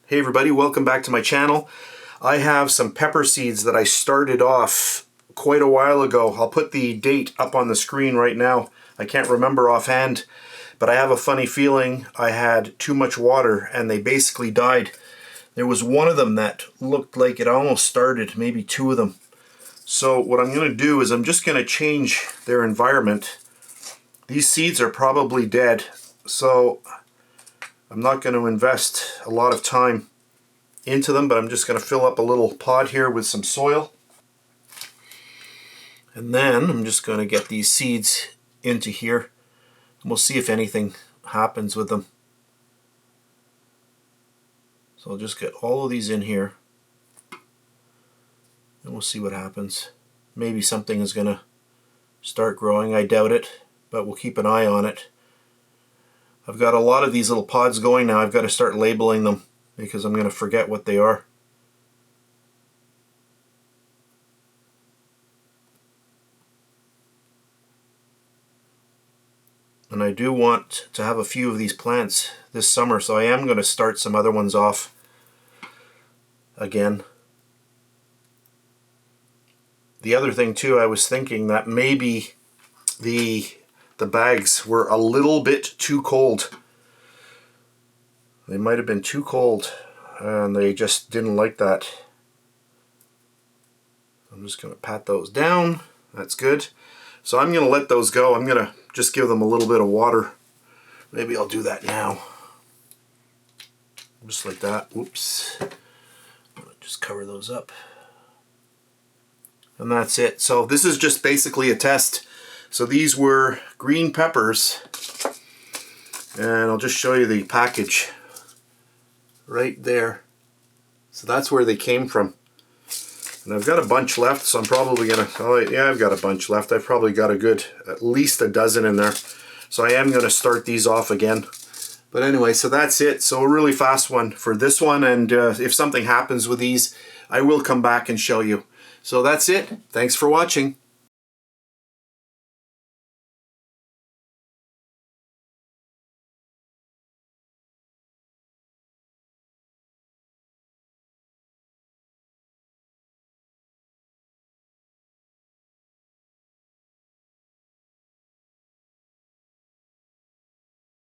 Hey everybody, welcome back to my channel. I have some pepper seeds that I started off quite a while ago. I'll put the date up on the screen right now. I can't remember offhand, but I have a funny feeling I had too much water and they basically died. There was one of them that looked like it almost started, maybe two of them. So what I'm going to do is I'm just going to change their environment. These seeds are probably dead, so I'm not going to invest a lot of time into them, but I'm just going to fill up a little pot here with some soil. And then I'm just going to get these seeds into here. And we'll see if anything happens with them. So I'll just get all of these in here. And we'll see what happens. Maybe something is going to start growing. I doubt it, but we'll keep an eye on it. I've got a lot of these little pods going now. I've got to start labeling them because I'm going to forget what they are. And I do want to have a few of these plants this summer, so I am going to start some other ones off again. The other thing too, I was thinking that maybe the bags were a little bit too cold. They might have been too cold and they just didn't like that. I'm just going to pat those down. That's good. So I'm going to let those go. I'm going to just give them a little bit of water. Maybe I'll do that now. Just like that. Whoops. Just cover those up. And that's it. So this is just basically a test. So these were green peppers, and I'll just show you the package right there. So that's where they came from. And I've got a bunch left, so I'm probably gonna, oh yeah, I've got a bunch left. I've probably got a good, at least a dozen in there. So I am gonna start these off again. But anyway, so that's it. So a really fast one for this one, and if something happens with these, I will come back and show you. So that's it. Thanks for watching.